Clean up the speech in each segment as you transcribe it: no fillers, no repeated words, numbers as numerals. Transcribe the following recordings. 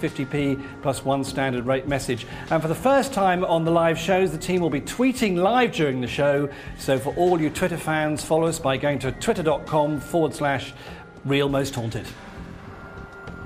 50p plus one standard rate message. And for the first time on the live shows, the team will be tweeting live during the show. So for all you Twitter fans, follow us by going to twitter.com/realmosthaunted.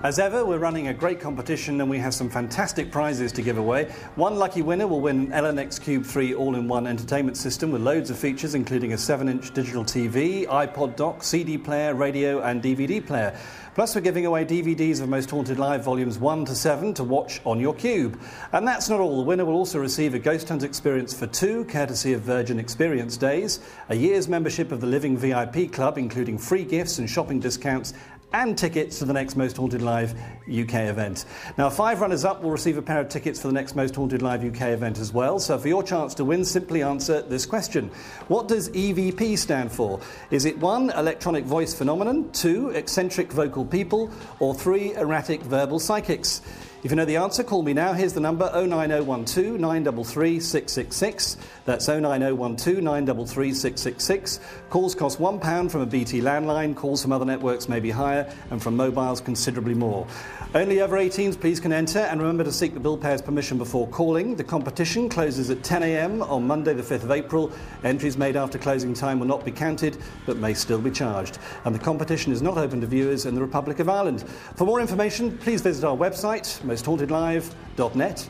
As ever, we're running a great competition and we have some fantastic prizes to give away. One lucky winner will win an LNX Cube 3 all-in-one entertainment system with loads of features, including a 7-inch digital TV, iPod dock, CD player, radio and DVD player. Plus, we're giving away DVDs of Most Haunted Live volumes 1 to 7 to watch on your Cube. And that's not all. The winner will also receive a Ghost Hunt experience for 2, courtesy of Virgin Experience Days, a year's membership of the Living VIP Club, including free gifts and shopping discounts, and tickets to the next Most Haunted Live UK event. Now, 5 runners-up will receive a pair of tickets for the next Most Haunted Live UK event as well. So for your chance to win, simply answer this question. What does EVP stand for? Is it 1, electronic voice phenomenon, 2, eccentric vocal people, or 3, erratic verbal psychics? If you know the answer, call me now. Here's the number, 09012 933 666. That's 09012 933 666. Calls cost £1 from a BT landline. Calls from other networks may be higher, and from mobiles considerably more. Only over 18s, please, can enter, and remember to seek the bill payer's permission before calling. The competition closes at 10 a.m. on Monday the 5th of April. Entries made after closing time will not be counted, but may still be charged. And the competition is not open to viewers in the Republic of Ireland. For more information, please visit our website, mosthauntedlive.net.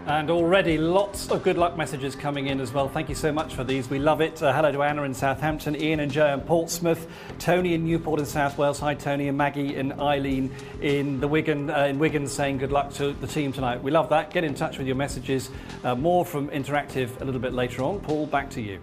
And already lots of good luck messages coming in as well. Thank you so much for these. We love it. Hello to Anna in Southampton, Ian and Joe in Portsmouth, Tony in Newport in South Wales. Hi Tony, and Maggie and Eileen in Wigan saying good luck to the team tonight. We love that. Get in touch with your messages. More from Interactive a little bit later on. Paul, back to you.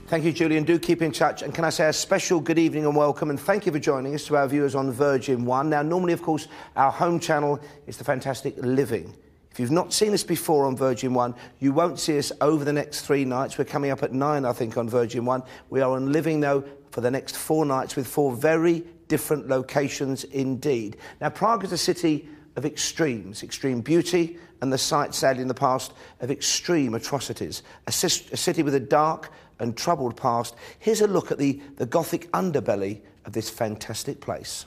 Thank you, Julian. Do keep in touch. And can I say a special good evening and welcome, and thank you for joining us, to our viewers on Virgin 1. Now, normally, of course, our home channel is the fantastic Living. If you've not seen us before on Virgin 1, you won't see us over the next 3 nights. We're coming up at 9, I think, on Virgin 1. We are on Living, though, for the next 4 nights with 4 very different locations indeed. Now, Prague is a city of extremes, extreme beauty, and the site, sadly, in the past, of extreme atrocities. A city with a dark and troubled past. Here's a look at the Gothic underbelly of this fantastic place.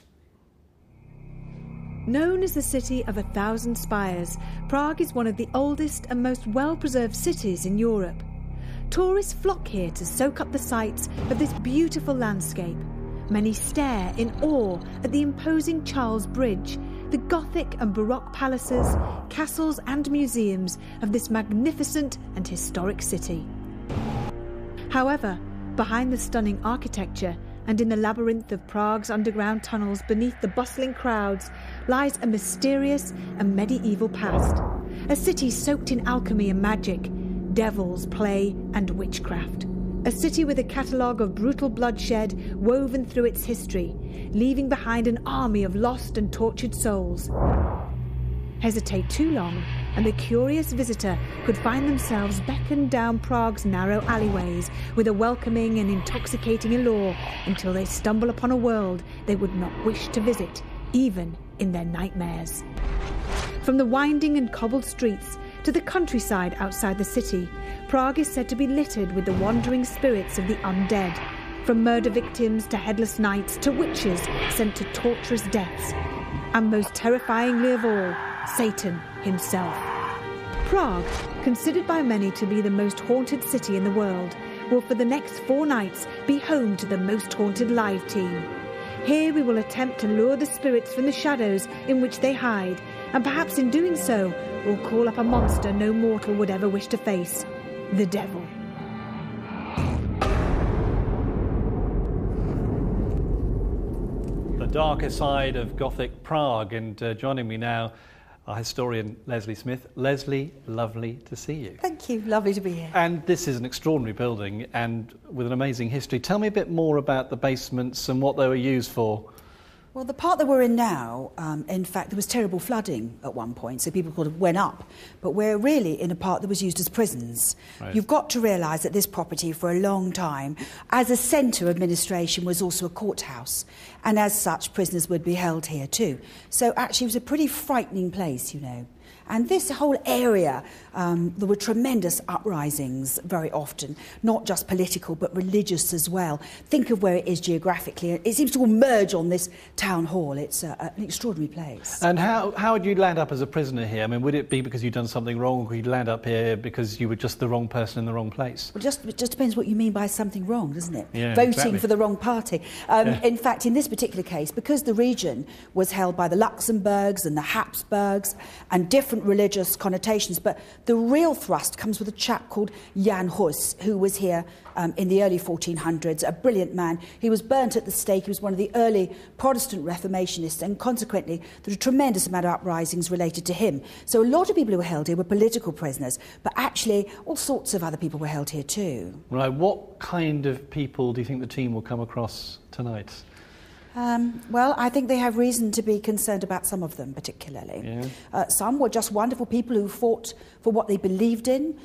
Known as the City of 1,000 Spires, Prague is one of the oldest and most well-preserved cities in Europe. Tourists flock here to soak up the sights of this beautiful landscape. Many stare in awe at the imposing Charles Bridge, the Gothic and Baroque palaces, castles and museums of this magnificent and historic city. However, behind the stunning architecture and in the labyrinth of Prague's underground tunnels beneath the bustling crowds lies a mysterious and medieval past. A city soaked in alchemy and magic, devils, play and witchcraft. A city with a catalogue of brutal bloodshed woven through its history, leaving behind an army of lost and tortured souls. Hesitate too long, and the curious visitor could find themselves beckoned down Prague's narrow alleyways with a welcoming and intoxicating allure until they stumble upon a world they would not wish to visit, even in their nightmares. From the winding and cobbled streets to the countryside outside the city, Prague is said to be littered with the wandering spirits of the undead, from murder victims to headless knights to witches sent to torturous deaths, and most terrifyingly of all, Satan himself. Prague, considered by many to be the most haunted city in the world, will for the next 4 nights be home to the Most Haunted Live team. Here we will attempt to lure the spirits from the shadows in which they hide, and perhaps in doing so will call up a monster no mortal would ever wish to face, the devil. The darker side of Gothic Prague, and joining me now, our historian Leslie Smith. Leslie, lovely to see you. Thank you, lovely to be here. And this is an extraordinary building and with an amazing history. Tell me a bit more about the basements and what they were used for. Well, the part that we're in now, in fact, there was terrible flooding at one point, so people sort of went up. But we're really in a part that was used as prisons. Right. You've got to realise that this property, for a long time, as a centre of administration, was also a courthouse. And as such, prisoners would be held here too. So actually, it was a pretty frightening place, you know. And this whole area, there were tremendous uprisings very often, not just political but religious as well. Think of where it is geographically. It seems to all merge on this town hall. It's an extraordinary place. And how would you land up as a prisoner here? I mean, would it be because you'd done something wrong, or would you land up here because you were just the wrong person in the wrong place? Well, it just depends what you mean by something wrong, doesn't it? Yeah, Voting exactly. for the wrong party. In fact, in this particular case, because the region was held by the Luxembourgs and the Habsburgs and different religious connotations, but the real thrust comes with a chap called Jan Hus, who was here in the early 1400s, a brilliant man. He was burnt at the stake. He was one of the early Protestant Reformationists, and consequently there was a tremendous amount of uprisings related to him. So a lot of people who were held here were political prisoners, but actually all sorts of other people were held here too. Right, what kind of people do you think the team will come across tonight? Well, I think they have reason to be concerned about some of them particularly. Yeah. Some were just wonderful people who fought for what they believed in.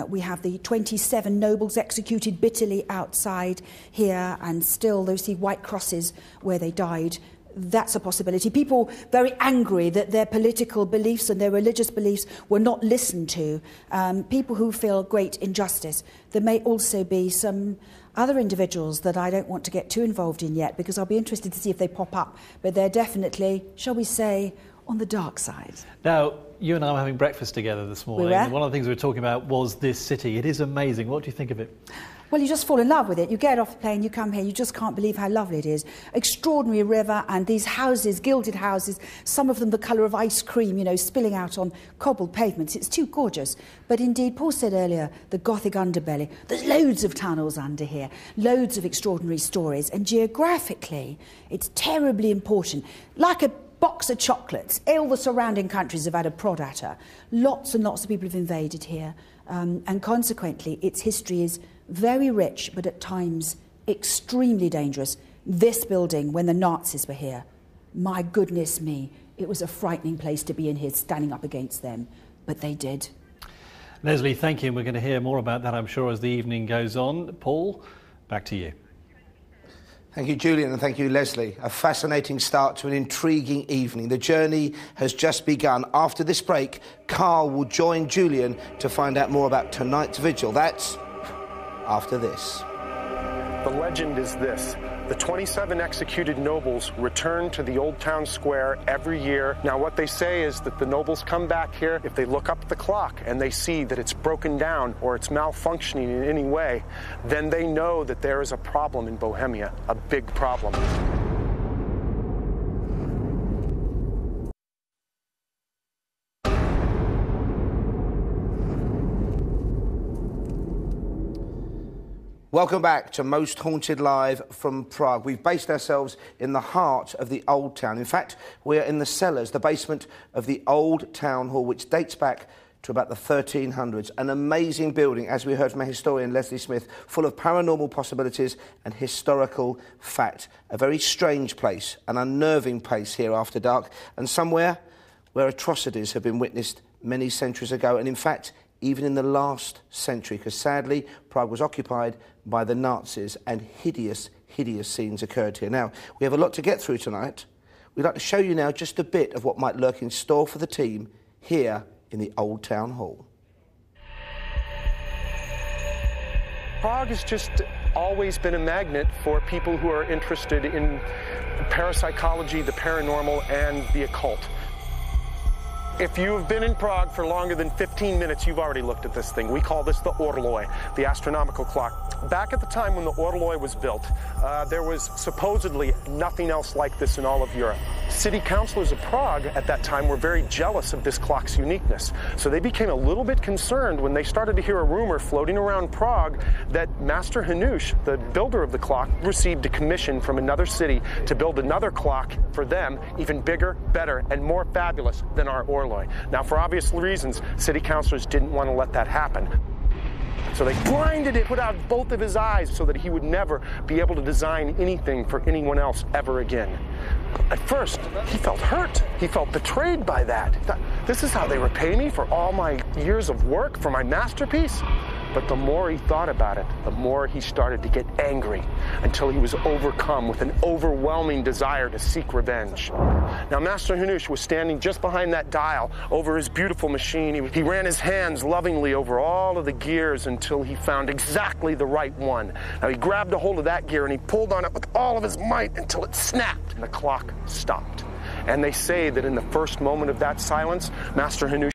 We have the 27 nobles executed bitterly outside here, and still those see white crosses where they died. That's a possibility. People very angry that their political beliefs and their religious beliefs were not listened to. People who feel great injustice. There may also be some other individuals that I don't want to get too involved in yet, because I'll be interested to see if they pop up. But they're definitely, shall we say, on the dark side. Now, you and I were having breakfast together this morning. We were. And one of the things we were talking about was this city. It is amazing. What do you think of it? Well, you just fall in love with it. You get off the plane, you come here, you just can't believe how lovely it is. Extraordinary river, and these houses, gilded houses, some of them the colour of ice cream, you know, spilling out on cobbled pavements. It's too gorgeous. But indeed, Paul said earlier, the Gothic underbelly. There's loads of tunnels under here, loads of extraordinary stories, and geographically, it's terribly important. Like a box of chocolates, all the surrounding countries have had a prod at her. Lots and lots of people have invaded here, and consequently, its history is very rich, but at times extremely dangerous. This building, when the Nazis were here, my goodness me, it was a frightening place to be in here, standing up against them, but they did. Leslie, thank you, and we're going to hear more about that, I'm sure, as the evening goes on. Paul, back to you. Thank you, Julian, and thank you, Leslie. A fascinating start to an intriguing evening. The journey has just begun. After this break, Carl will join Julian to find out more about tonight's vigil. That's after this. The legend is this. The 27 executed nobles return to the Old Town Square every year. Now, what they say is that the nobles come back here. If they look up at the clock and they see that it's broken down or it's malfunctioning in any way, then they know that there is a problem in Bohemia, a big problem. Welcome back to Most Haunted Live from Prague. We've based ourselves in the heart of the Old Town. In fact, we're in the cellars, the basement of the Old Town Hall, which dates back to about the 1300s. An amazing building, as we heard from our historian Leslie Smith, full of paranormal possibilities and historical fact. A very strange place, an unnerving place here after dark, and somewhere where atrocities have been witnessed many centuries ago, and in fact, even in the last century, because sadly, Prague was occupied by the Nazis and hideous, hideous scenes occurred here. Now, we have a lot to get through tonight. We'd like to show you now just a bit of what might lurk in store for the team here in the Old Town Hall. Prague has just always been a magnet for people who are interested in parapsychology, the paranormal, and the occult. If you have been in Prague for longer than 15 minutes, you've already looked at this thing. We call this the Orloj, the astronomical clock. Back at the time when the Orloj was built, there was supposedly nothing else like this in all of Europe. City councilors of Prague at that time were very jealous of this clock's uniqueness. So they became a little bit concerned when they started to hear a rumor floating around Prague that Master Hanush, the builder of the clock, received a commission from another city to build another clock for them, even bigger, better, and more fabulous than our Orloj. Now, for obvious reasons, city councilors didn't want to let that happen. So they blinded it, put out both of his eyes so that he would never be able to design anything for anyone else ever again. At first, he felt hurt. He felt betrayed by that. He thought, this is how they repay me for all my years of work, for my masterpiece? But the more he thought about it, the more he started to get angry, until he was overcome with an overwhelming desire to seek revenge. Now, Master Hanush was standing just behind that dial over his beautiful machine. He ran his hands lovingly over all of the gears until he found exactly the right one. Now, he grabbed a hold of that gear and he pulled on it with all of his might until it snapped and the clock stopped. And they say that in the first moment of that silence, Master Hanush